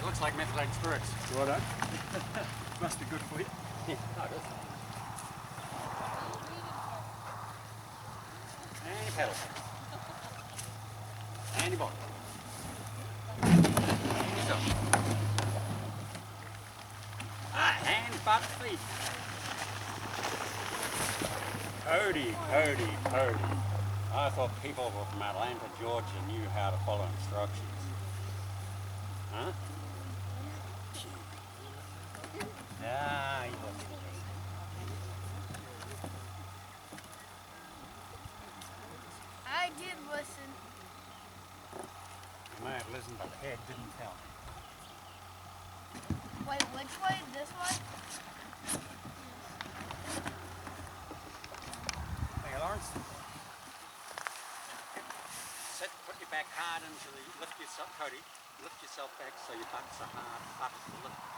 looks like methylated spirits. Righto. Must be good for you. Yeah, no, it is. And pedal. And your bottle. And yourself. Hands, butt, feet. Cody. I thought people from Atlanta, Georgia knew how to follow instructions. Huh? Ah, he was. I did listen. You may have listened, but the head didn't tell. Wait, which way? This one? Hey, Lawrence. Sit, put your back hard into the, lift yourself, Cody, lift yourself back so your butt's a hard butt to lift.